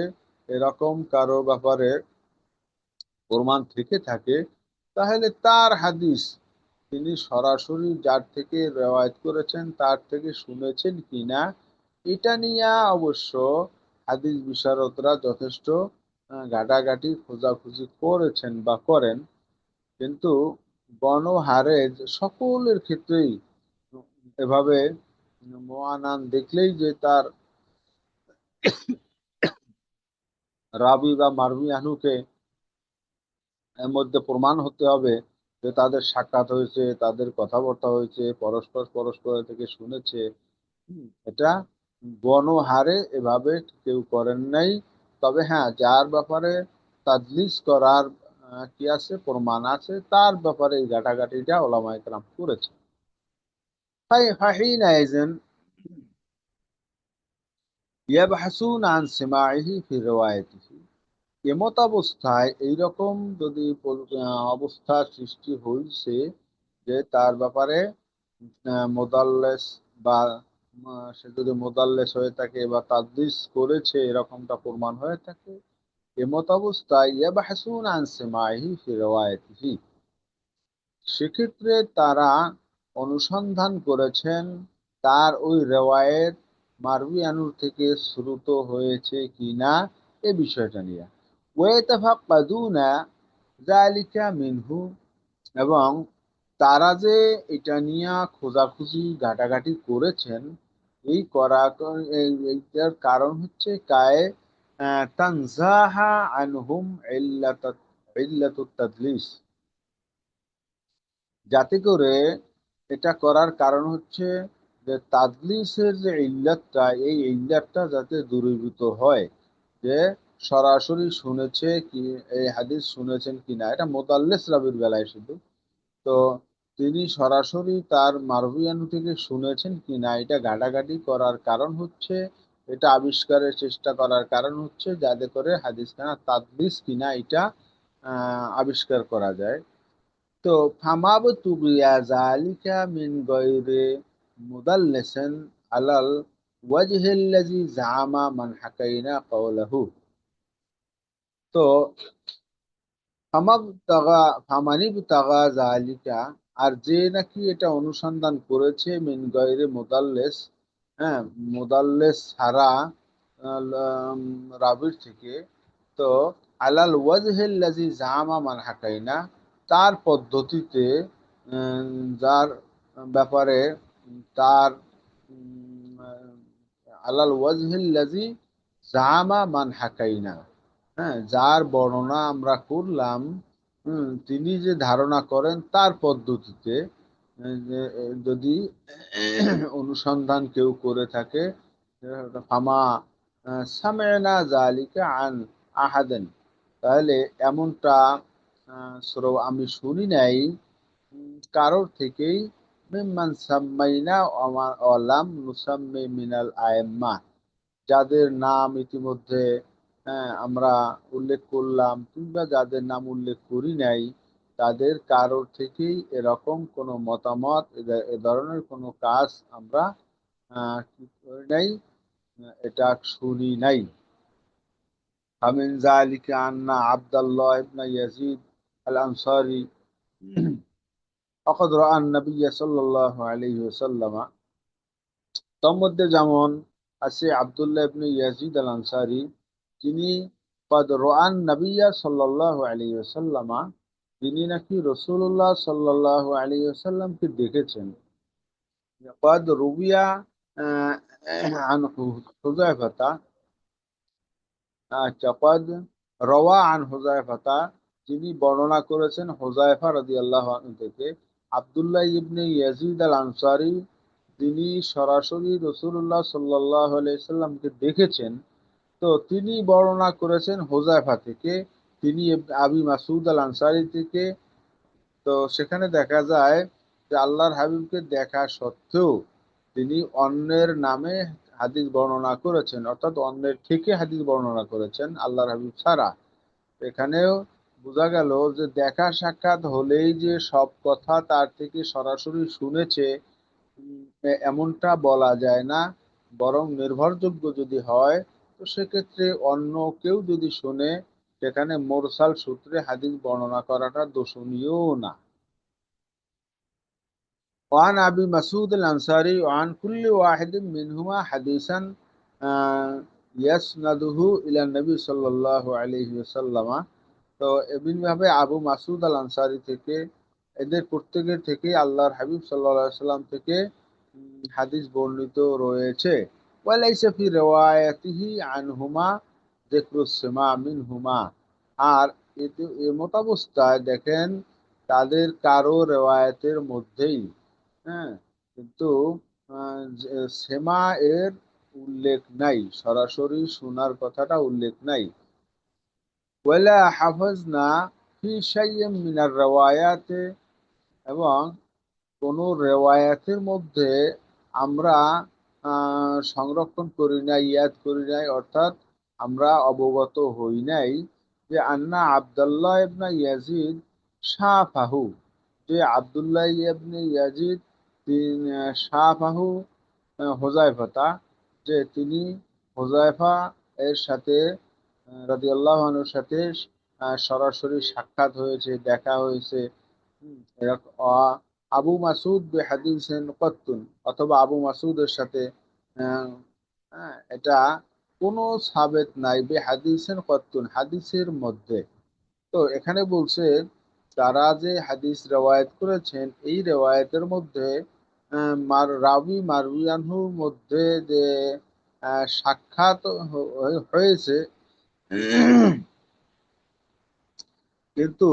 এরকম কারো ব্যাপারে প্রমাণ থেকে থাকে, তাহলে তার হাদিস তিনি সরাসরি যার থেকে রেওয়ায়ত করেছেন তার থেকে শুনেছেন কিনা, এটা নিয়ে অবশ্য হাদিস বিশারদরা যথেষ্ট ঘাটাঘাটি খোঁজাখুঁজি করেছেন বা করেন। কিন্তু গণহারে সকলের ক্ষেত্রেই এভাবে মোয়ানান দেখলেই যে তার রাবি বা মারবি আনুকে এর মধ্যে প্রমাণ হতে হবে যে তাদের সাক্ষাৎ হয়েছে, তাদের কথাবার্তা হয়েছে, পরস্পর পরস্পরের থেকে শুনেছে। এটা গণহারে এভাবে কেউ করেন নাই। তবে হ্যাঁ, যার ব্যাপারে তাদলিস করার কি আছে, প্রমাণ আছে, তার ব্যাপারে এই ঘাটাঘাটিটা ওলামায়ে কেরাম করেছে। ফাহিনাইজিন ইয়াবহাসুন আন সিমাইহি ফি রিওয়ায়াতিহি, এমত অবস্থায় এইরকম যদি অবস্থার সৃষ্টি হয়েছে যে তার ব্যাপারে মোদাল্লেস বা সে যদি মোদাল্লেস হয়ে থাকে বা তাদলিস করেছে এরকমটা প্রমাণ হয়ে থাকে, এমত অবস্থায় ইয়াবাহসুন আন সিমাইহি ফি রিওয়ায়াতিহি, সেক্ষেত্রে তারা অনুসন্ধান করেছেন তার ওই রেওয়ায়েত মারউই আনুর থেকে শ্রুত হয়েছে কিনা এ বিষয়টা নিয়ে। ওয়াতাফাক্কাদুনা যালিকা মিনহু, এবং তারা যে এটা নিয়ে খোঁজাখুঁজি ঘাটাঘাটি করেছেন, এই করা এইটার কারণ হচ্ছে কায়ে তানজাহা আনহুম ইল্লাতুত তাদলিস, যাতে করে, এটা করার কারণ হচ্ছে যে তাদলিসের যে ইল্লাতটা, এই ইল্লাতটা যাতে দূরীভূত হয়, যে সরাসরি শুনেছে কি, এই হাদিস শুনেছেন কিনা, এটা মোতাল্লেস রাবির বেলায় শুধু। তো তিনি সরাসরি তার মারউইয়ান থেকে শুনেছেন কিনা, এটা ঘাটাঘাটি করার কারণ হচ্ছে, এটা আবিষ্কারের চেষ্টা করার কারণ হচ্ছে যাতে করে হাদিস খানা তাদলিস কিনা এটা আবিষ্কার করা যায়। তো ফামাব তুগিয়া জালিকা মিন গয়রে মুদাল্লিসিন আলাল ওয়াজহিল্লাযী জামা মান হাকাইনা কাওলাহু। তো ফামানিব তাগা জালিকা, আর যে নাকি এটা অনুসন্ধান করেছে মিন গয়রে মুদাল্লেস, হ্যাঁ, মুদাল্লেস ছাড়া রাবির থেকে, তো আলাল ওয়াজহিল্লাযী জামা মান হাকাইনা, তার পদ্ধতিতে, যার ব্যাপারে, তার আলাল ওয়াজহিল্লাযী জামা মান হাকাইনা, হ্যাঁ, যার বর্ণনা আমরা করলাম, তিনি যে ধারণা করেন তার পদ্ধতিতে, যদি অনুসন্ধান কেউ করে থাকে, ফামা সামেনা জালিকা আন আহাদেন, তাহলে এমনটা আমি শুনি নাই কারোর থেকেই, মিম্মান সাম্মাইনা ওয়ালাম নুসাম্মি মিনাল আইম্মা, যাদের নাম ইতিমধ্যে, আমরা উল্লেখ করলাম, কিংবা যাদের নাম উল্লেখ করি নাই, তাদের কারোর থেকেই এরকম কোনো মতামত, এ ধরনের কোনো কাজ আমরা কি করি নাই, এটা শুনি নাই। ফামিন যালিকা আন্না আব্দুল্লাহ ইবনে ইয়াজিদ আল আনসারী ফাকাদ রাআ an-নাবিয়্য সাল্লাল্লাহু আলাইহি ওয়াসাল্লাম, তোর মধ্যে যেমন আছে আব্দুল্লাহ ইবনে ইয়াজিদ আল আনসারী, যিনি কদ রাআন নবিয়্য সাল্লাল্লাহু আলাইহি ওয়াসাল্লাম, তিনি নাকি রাসূলুল্লাহ সাল্লাল্লাহু আলাইহি ওয়াসাল্লামকে দেখেছেন। কদ রুবিয়া আন হুযায়ফা, আচ্ছা, কদ রওয়া আন হুযায়ফা, যিনি বর্ণনা করেছেন হুযায়ফা রাদিয়াল্লাহু আনহু থেকে, আব্দুল্লাহ ইবনে ইয়াজিদ আল আনসারী, তিনি সরাসরি রাসূলুল্লাহ সাল্লাল্লাহু আলাইহি সাল্লামকে দেখেছেন। তো তিনি বর্ণনা করেছেন হুযায়ফা থেকে, তিনি আবি মাসউদ আল আনসারী থেকে। তো সেখানে দেখা যায় যে আল্লাহর হাবিবকে দেখা সত্ত্বেও তিনি অন্যের নামে হাদিস বর্ণনা করেছেন, অর্থাৎ অন্যের থেকে হাদিস বর্ণনা করেছেন আল্লাহর হাবিব ছাড়া। এখানেও বোঝা গেল যে দেখা সাক্ষাৎ হলেই যে সব কথা তার থেকে সরাসরি শুনেছে, এমনটা বলা যায় না। বরং নির্ভরযোগ্য যদি হয়, তো সেক্ষেত্রে অন্য কেউ যদি শুনে, সেখানে মোরসাল সূত্রে হাদিস বর্ণনা করাটা দোষণীয় না। وعن أبي مسعود الأنصاري وعن كل واحد منهما حديثا يسنده إلى النبي صلى الله عليه وسلم। তো এমনিভাবে আবু মাসুদ আল আনসারী থেকে, এদের প্রত্যেকের থেকে আল্লাহর হাবিব সাল্লাল্লাহু আলাইহি সাল্লাম থেকে হাদিস বর্ণিত রয়েছে। ওয়ালাইসা ফি রিওয়ায়াতিহি আনহুমা যিকরুস সামা মিনহুমা, আর এতে এমতাবস্থায় দেখেন তাদের কারো রেওয়ায়াতের মধ্যেই, হ্যাঁ, কিন্তু সেমা এর উল্লেখ নাই, সরাসরি শোনার কথাটা উল্লেখ নাই। ওয়ালা হাফাজনা ফি শাইইন মিনার রিওয়ায়াতে, এবং কোন রেওয়ায়াতের মধ্যে আমরা সংরক্ষণ করি নাই, ইয়াদ করি নাই, অর্থাৎ আমরা অবগত হই নাই যে আন্না আব্দুল্লাহ ইবনে ইয়াজিদ শাফাহু, যে আব্দুল্লাহ ইবনে ইয়াজিদ তিনি শাফাহু হুযায়ফা, যে তিনি হুযায়ফা এর সাথে রাদিয়াল্লাহু আনহুর সাথে সরাসরি সাক্ষাৎ হয়েছে, দেখা হয়েছে। এরকম আবু মাসুদ হাদিসেন কত্তুন, অথবা আবু মাসুদের সাথে, আহ, এটা কোনো সাবেত নাই বে হাদিসেন কত্তুন, হাদিসের মধ্যে। তো এখানে বলছে তারা যে হাদিস রেওয়ায়েত করেছেন, এই রেওয়ায়েতের মধ্যে মারউই আনহুর মধ্যে যে সাক্ষাৎ হয়েছে, কিন্তু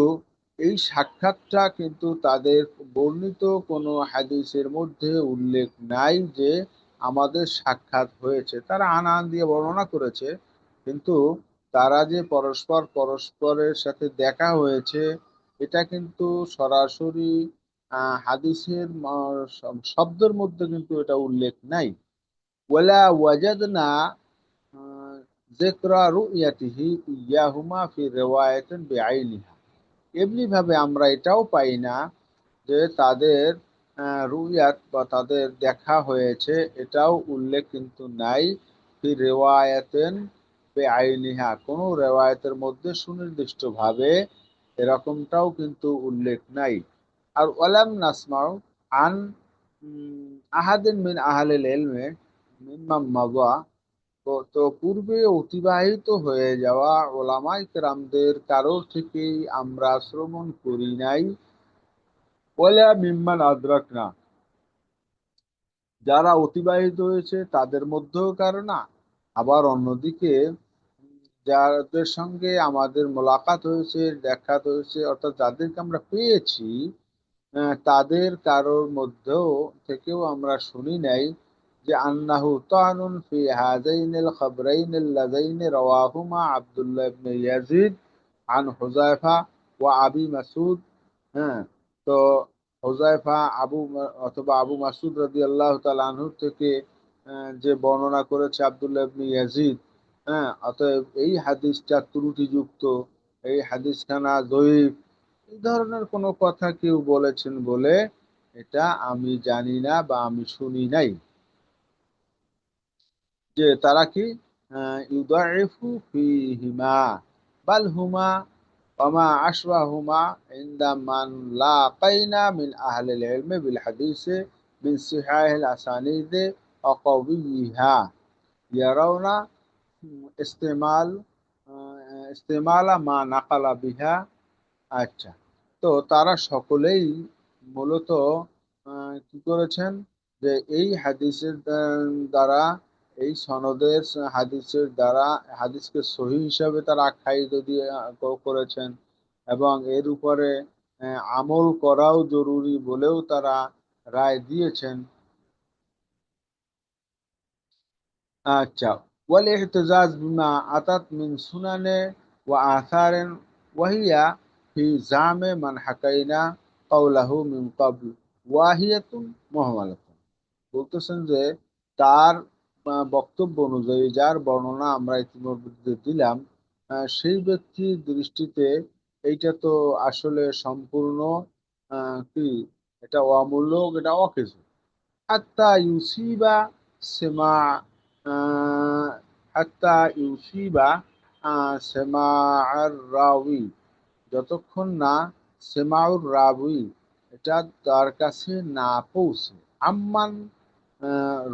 এই সাক্ষাৎটা কিন্তু তাদের বর্ণিত কোনো হাদিসের মধ্যে উল্লেখ নাই যে আমাদের সাক্ষাৎ হয়েছে। তারা আনান দিয়ে বর্ণনা করেছে, কিন্তু তারা যে পরস্পর পরস্পরের সাথে দেখা হয়েছে এটা কিন্তু সরাসরি হাদিসের শব্দের মধ্যে কিন্তু এটা উল্লেখ নাই। ওয়ালা ওয়াজাদনা যিকরা রুয়াতিহি ইয়াহুমা ফি রিওয়ায়াতিন বিআইনিহা। এমনি ভাবে আমরা এটাও পাই না যে তাদের রুইয়াত বা তাদের দেখা হয়েছে, এটাও উল্লেখ কিন্তু নাই ফি রেওয়ায়াতেন বেআইনিহা, কোনো রেওয়ায়াতের মধ্যে সুনির্দিষ্টভাবে এরকমটাও কিন্তু উল্লেখ নাই। আর ওয়ালাম নাসমাউ আন আহাদিন মিন আহলিল ইলমে মিম্মাম মাযা, তো পূর্বে অতিবাহিত হয়ে যাওয়া ওলামায়ে কেরামদের কারোর থেকেই আমরা শ্রবণ করি নাই। ওয়ালা মিম্মান আদরাকনা, যারা অতিবাহিত হয়েছে তাদের মধ্যেও কারো না। আবার অন্যদিকে যাদের সঙ্গে আমাদের মোলাকাত হয়েছে, দেখাত হয়েছে, অর্থাৎ যাদেরকে আমরা পেয়েছি, তাদের কারোর মধ্যেও থেকেও আমরা শুনি নাই যে আন্নাহু তানুন ফি হাযাইনিল খাবরাইনিল লাযাইনি রাওয়াহুমা আব্দুল্লাহ ইবনে ইয়াজিদ আন হুযায়ফা ওয়া আবি মাসউদ। হ্যাঁ, তো হুযায়ফা অথবা আবু মাসউদ রাদিয়াল্লাহু তাআলা আনহু থেকে যে বর্ণনা করেছে আব্দুল্লাহ ইবনে ইয়াজিদ, হ্যাঁ, অতএব এই হাদিসটা ত্রুটিযুক্ত, এই হাদিসখানা যঈফ, এই ধরনের কোনো কথা কেউ বলেছেন বলে এটা আমি জানি না বা আমি শুনি নাই। যে তারা কি ইউদাইফু ফিহিমা বাল হুমা ওয়ামা আশবাহুমা ইনদা মান লাকাইনা মিন আহলিল ইলমি বিল হাদিসে মিন সিহাহিল আসানিদে ওয়া কাওয়িহা ইয়ারাউনা ইস্তেমাল ইস্তেমালা মা নাকালা বিহা। আচ্ছা, তো তারা সকলেই মূলত কি করেছেন যে এই হাদিসের দ্বারা, এই সনদের হাদিসের দ্বারা হাদিসকে সহি হিসাবে তারা আখ্যায়িত দিয়ে করেছেন, এবং এর উপরে আমল করাও জরুরি বলেও তারা রায় দিয়েছেন। আচ্ছা, ওয়াল ইহতিজাজ বিমা আতাত মিন সুনানে ওয়া আথারেন ওয়াহিয়া ফি জামে মান হাকাইনা কাওলাহু মিন ক্বাবল ওয়াহিয়াতুন মুহমালাতুন। বলতেছেন যে তার বক্তব্য অনুযায়ী যার বর্ণনা আমরা ইতিমধ্যে দিলাম, সেই ব্যক্তির দৃষ্টিতে এইটা তো আসলে সম্পূর্ণ কি, এটা অমূলক, এটা অকেজো। হাত্তা ইউসিবা সেমা আহ, হাত্তা ইউসিবা সেমা আর রাউই, যতক্ষণ না সেমাউর রাউই এটা তার কাছে না পৌঁছে। আম্মান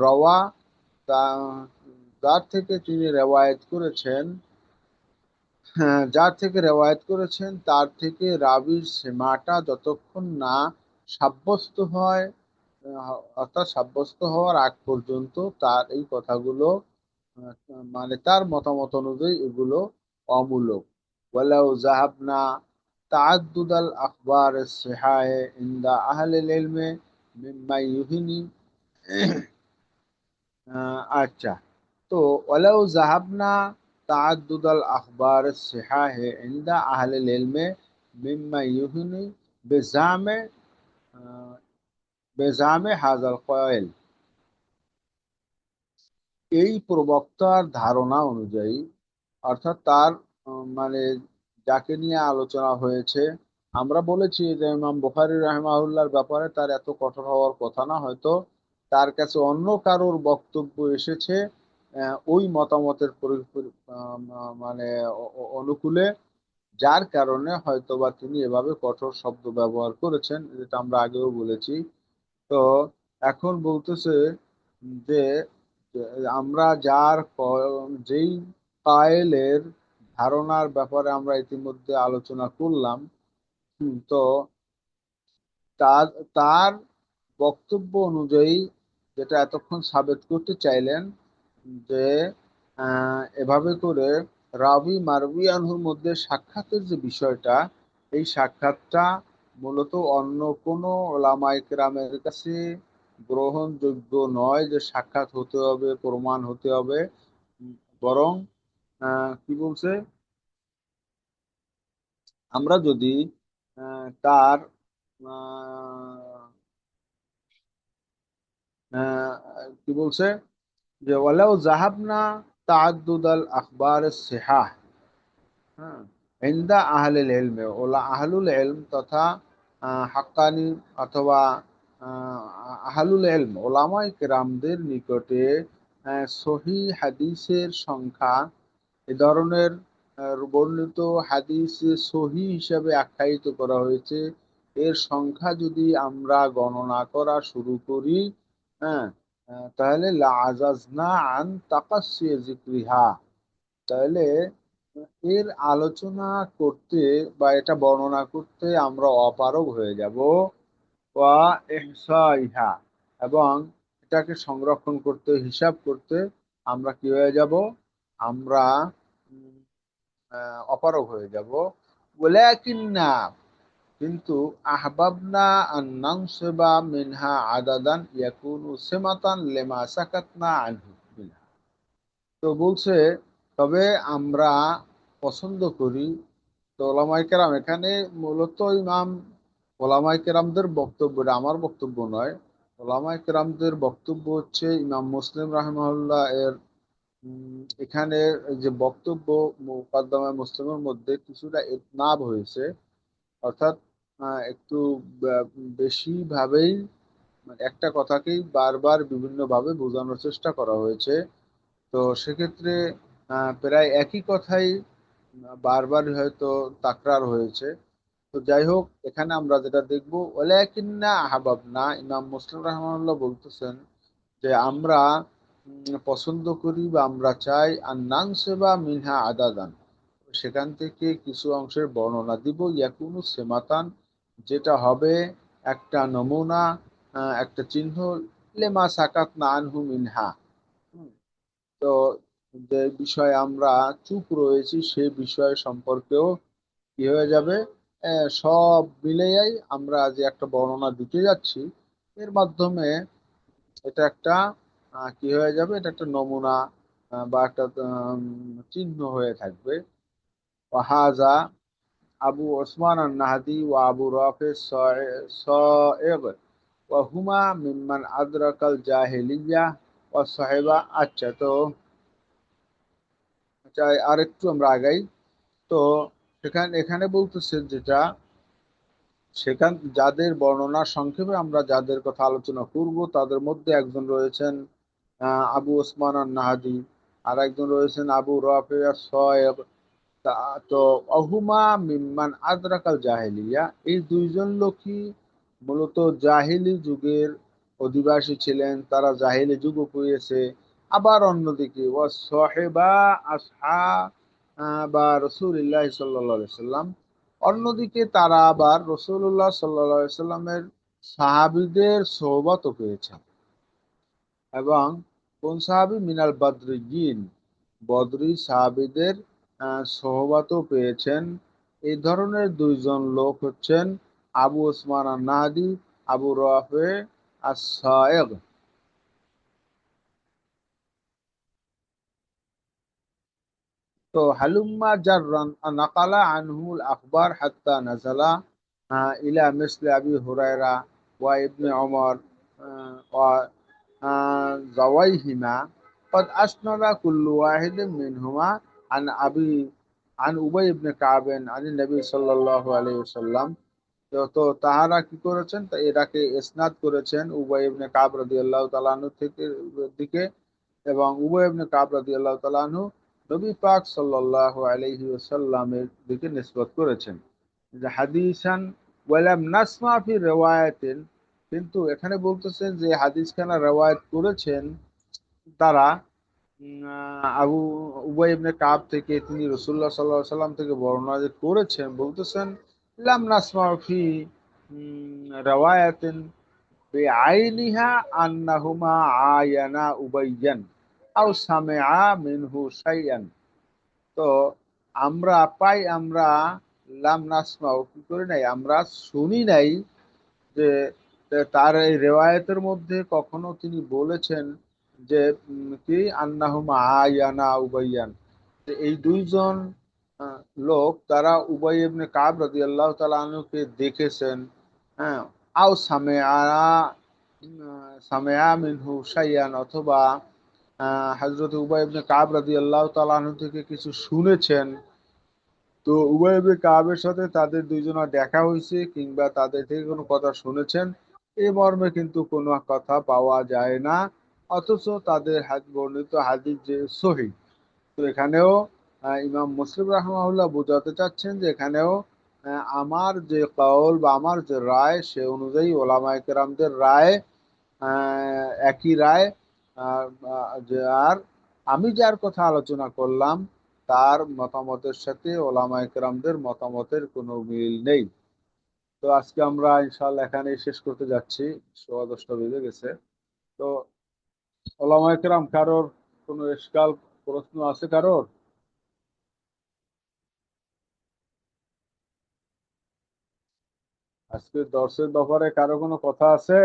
রওয়া, যার থেকে তিনি রেওয়ায়েত করেছেন, হ্যাঁ, যার থেকে রেওয়ায়েত করেছেন তার থেকে রাবির সেমাটা যতক্ষণ না সাব্যস্ত হয়, অর্থাৎ সাব্যস্ত হওয়ার আগ পর্যন্ত তার এই কথাগুলো আহ, মানে তার মতামত অনুযায়ী এগুলো অমূলক। ওয়ালাউ জাহাবনা তাআদ্দুদাল আখবার সিহাহে ইনদা আহলিল ইলমি মিম্মা ইউহিনি। আচ্ছা, তো ওয়ালাউ জাহাবনা তাআদ্দুদাল আখবার সিহাহে ইনদা আহলিল ইলমি মিম্মা ইউহিনি বেজামে বেজামে হাজাল কয়েল। এই প্রবক্তার ধারণা অনুযায়ী, অর্থাৎ তার মানে যাকে নিয়ে আলোচনা হয়েছে, আমরা বলেছি যে ইমাম বুখারী রাহিমাহুল্লাহর ব্যাপারে তার এত কঠোর হওয়ার কথা না, হয়তো তার কাছে অন্য কারোর বক্তব্য এসেছে ওই মতামতের মানে অনুকূলে, যার কারণে হয়তোবা তিনি এভাবে কঠোর শব্দ ব্যবহার করেছেন, যেটা আমরা আগেও বলেছি। তো এখন বলতেছে যে যে আমরা যেই কায়েলের ধারণার ব্যাপারে আমরা ইতিমধ্যে আলোচনা করলাম, তো তার তার বক্তব্য অনুযায়ী যেটা এতক্ষণ সাবেত করতে চাইলেন যে এভাবে করে রাবি মারবি আনহুর মধ্যে সাক্ষাতের যে বিষয়টা, এই সাক্ষাৎটা মূলত অন্য কোনো ওলামায়ে কেরামের কাছে গ্রহণযোগ্য নয় যে সাক্ষাৎ হতে হবে, প্রমাণ হতে হবে। উম, বরং কি বলছে, আমরা যদি তার আহ, আহ, কি বলছে যে ওয়ালাউ জাহাবনা তাআদ্দুদাল আখবার সিহাহ, হ্যাঁ, ইনদা আহলিল ইলম, ওলা আহলুল ইলম তথা হাক্কানি অথবা আহলুল ইলম ওলামায়ে কেরামদের নিকটে সহি হাদিসের সংখ্যা, এ ধরনের বর্ণিত হাদিস সহি হিসাবে আখ্যায়িত করা হয়েছে, এর সংখ্যা যদি আমরা গণনা করা শুরু করি, হ্যাঁ, তাহলে লা আজাজনা আন তাকাসসি যিকরিহা, তাহলে এর আলোচনা করতে বা এটা বর্ণনা করতে আমরা অপারগ হয়ে যাব। ওয়া ইহসাইহা, এবং এটাকে সংরক্ষণ করতে, হিসাব করতে আমরা কি হয়ে যাব, আমরা উম, অপারগ হয়ে যাব। ওয়ালাকিন্না, কিন্তু আহবাবনা আন নানসিবা মিনহা আদাদান ইয়াকুনু সিমাতান লিমা সাকাতনা আনহু মিনহা। তো বলছে, তবে আমরা পছন্দ করি। তো ওলামায়ে কেরাম এখানে মূলত ইমাম, ওলামায়ে কেরামদের বক্তব্য, এটা আমার বক্তব্য নয়, ওলামায়ে কেরামদের বক্তব্য হচ্ছে ইমাম মুসলিম রাহিমাহুল্লাহ এর এখানে যে বক্তব্য মুকাদ্দমা মুসলিমের মধ্যে কিছুটা ইতনাব হয়েছে, অর্থাৎ একটু বে- বেশি ভাবেই, মানে একটা কথাকেই বারবার বিভিন্ন ভাবে বোঝানোর চেষ্টা করা হয়েছে। তো সেক্ষেত্রে প্রায় একই কথাই বারবার হয়তো তাকরার হয়েছে। তো যাই হোক, এখানে আমরা যেটা দেখবো, ওয়ালাকিন্না আহবাবনা, ইমাম মুসলিম রাহমানুল্লাহ বলতেছেন যে আমরা পছন্দ করি বা আমরা চাই আর নানসেবা মিনহা আদাদান, সেখান থেকে কিছু অংশের বর্ণনা দিব, ইয়াকুনু সেমাতান, যেটা হবে একটা নমুনা, একটা চিহ্ন, লেমা সাকাত না আনহু মিনহা। হুম, তো যে বিষয়ে আমরা চুপ রয়েছি সেই বিষয় সম্পর্কেও কি হয়ে যাবে, সব মিলেই আমরা যে একটা বর্ণনা দিতে যাচ্ছি, এর মাধ্যমে এটা একটা কি হয়ে যাবে, এটা একটা নমুনা বা একটা চিহ্ন হয়ে থাকবে। ওয়াহাজা আবু ওসমান আন নাহাদি ওয়া আবু রাফি সায়েগ ওয়া হুমা মিম্মান আদরাকাল জাহিলিয়া ওয়া সাহেবা। আচ্ছা, তো চাই আর একটু আমরা আগাই। তো এখানে বলতেছে যেটা, সেখান যাদের বর্ণনা সংক্ষেপে আমরা যাদের কথা আলোচনা করব, তাদের মধ্যে একজন রয়েছেন আবু ওসমান আন নাহাদি, আর একজন রয়েছেন আবু রাফি সায়েগ। তো অহুমা মিম্মান আদরাকাল জাহেলিয়া, এই দুইজন লোকই মূলত জাহিলি যুগের অধিবাসী ছিলেন, তারা জাহিলি যুগ পেয়েছে। আবার অন্যদিকে ও সাহেবা আসহা বা রসুলিল্লাহ সাল্লাল্লাহু সাল্লাম, অন্যদিকে তারা আবার রসুল্লাহ সাল্লাল্লাহু সাল্লামের সাহাবিদের সোহবতও পেয়েছেন। এবং কোন সাহাবী, মিনাল বদরিয়িন, বদরি সাহাবীদের সোহবতও পেয়েছেন। এই ধরনের দুইজন লোক হচ্ছেন আবু ওসমান আন নাহাদি, আবু রাফে আস-সায়েগ। তো হালুম্মা জাররান নাকালা আনহুল আখবার হাত্তা নাজালা ইলা মিসলি আবি হুরায়রা ওয়া ইবনে ওমর ওয়া জাওয়াইহিমা قد أسند كل واحد منهما عن أبي عن أبي بن كعب عن النبي صلى الله عليه وسلم। তো তাহারা কি করেছেন, তা এটাকে ইসনাদ করেছেন উবাই ইবনে কাব রাদিয়াল্লাহু তাআলা আনহু থেকে দিকে, এবং উবাই ইবনে কাব রাদিয়াল্লাহু তাআলা আনহু নবী পাক সাল্লাল্লাহু আলাইহি ওয়াসাল্লামের দিকে নিসবত করেছেন যে হাদিসান ওয়ালাম নাসমা ফি রিওয়ায়াতিন, কিন্তু এখানে বলতেছেন যে হাদিসখানা রিওয়ায়াত করেছেন তারা আবু উবাই ইবনে কাব থেকে, তিনি রাসূলুল্লাহ সাল্লাল্লাহু আলাইহি সাল্লাম থেকে বর্ণনা যে করেছেন, বলতেছেন লাম নাসমা ফি রিওয়ায়াতিন বিআইনিহা আন্নাহুমা আয়ানা উবাইয়ান আও সামিআ মিনহু শাইআন। তো আমরা পাই, আমরা লাম নাসমাউ কি করি নাই, আমরা শুনি নাই যে তার এই রেওয়ায়েতের মধ্যে কখনো তিনি বলেছেন যে কি আন্নাহুম আয়ানা উবাইয়ান, যে এই দুইজন আহ, লোক তারা উবাই ইবনে কাব রাদিয়াল্লাহু তাআলা আনহুকে দেখেছেন, হ্যাঁ, আও সামিআ মিনহু শাইয়ান, অথবা হযরত উবাই ইবনে কাব রাদিয়াল্লাহু তাআলা আনহু থেকে কিছু শুনেছেন। তো উভয় কাবের সাথে তাদের দুইজনের দেখা হয়েছে কিংবা তাদের থেকে কোনো কথা শুনেছেন, এই মর্মে কিন্তু কোনো কথা পাওয়া যায় না। অথচ তাদের বর্ণিত হাদিস যে সহিহ। তো এখানেও ইমাম মুসলিম রাহমাহুল্লাহ বোঝাতে চাচ্ছেন যে এখানেও আমার যে কওল বা আমার যে রায় সে অনুযায়ী ওলামায়ে কেরামদের রায় একই রায়। আহ, আর আমি যার কথা আলোচনা করলাম তার মতামতের সাথে ওলামায়ে কেরামদের মতামতের কোনো মিল নেই। তো আজকে আমরা ইনশাআল্লাহ এখানেই শেষ করতে যাচ্ছি, 10:15 বেজে গেছে। তো ওলামায়ে কেরাম কারোর কোনো ইশকাল, প্রশ্ন আছে কারোর? আজকে দর্শের ব্যাপারে কারো কোনো কথা আছে?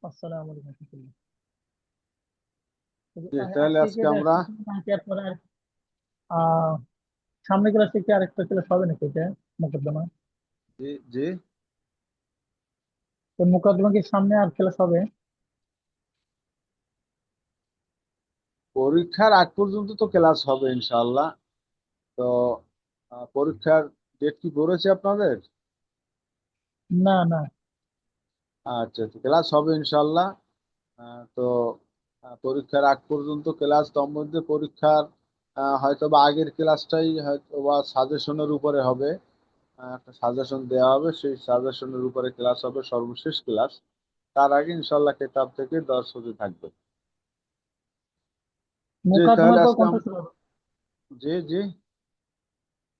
আসসালামু আলাইকুম রহমতুল্লাহ। জি, তাহলে আজকে কি আজকে আমরা, শেষ নাকি এরপরে আহ সামনে ক্লাসে কি আরেকটা ক্লাস হবে নাকি এটা মোকদ্দমা? জি জি, তো মোকদ্দমা কি সামনে আর ক্লাস হবে? পরীক্ষার আগ পর্যন্ত তো ক্লাস হবে ইনশাআল্লাহ। তো পরীক্ষার ডেট কি পড়েছে আপনাদের? না না। আচ্ছা, ক্লাস হবে ইনশাআল্লাহ। তো পরীক্ষার আগ পর্যন্ত ক্লাস, তার মধ্যে পরীক্ষার হয়তো বা আগের ক্লাসটাই হয়তো বা সাজেশনের উপরে হবে। একটা সাজেশন দেওয়া হবে, সেই সাজেশনের উপরে ক্লাস হবে, সর্বশেষ ক্লাস। তার আগে ইনশাআল্লাহ কিতাব থেকে দর্শ হতে থাকবে। জি, তাহলে মোকদ্দমার পর আজকে কোনটা শুরু হবে? জি জি,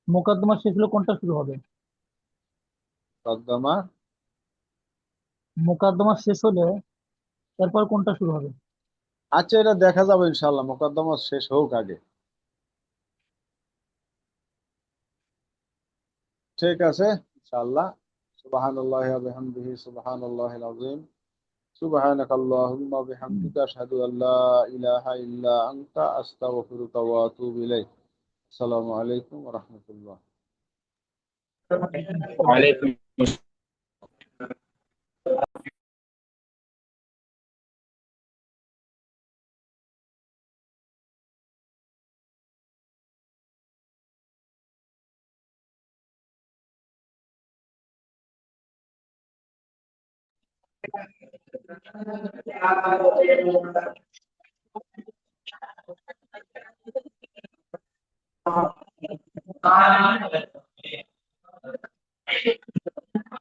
মোকদ্দমা শেষ হলে কোনটা শুরু হবে? তর্জমা। মোকদ্দমা শেষ হলে এরপর কোনটা শুরু হবে? আচ্ছা, এটা দেখা যাবে ইনশাআল্লাহ, মোকদ্দমা শেষ হোক আগে। ঠিক আছে, ইনশাআল্লাহ। সুবহানাল্লাহি ওয়া বিহামদিহি, সুবহানাল্লাহিল আযীম। সুবহানাকা আল্লাহুম্মা ওয়া বিহামদিকা আশহাদু আল্লা ইলাহা ইল্লা আনতা আস্তাগফিরুকা ওয়া আতুবু ইলাইক। আসসালামু আলাইকুম ওয়া রাহমাতুল্লাহ। ওয়ালাইকুম আসসালাম।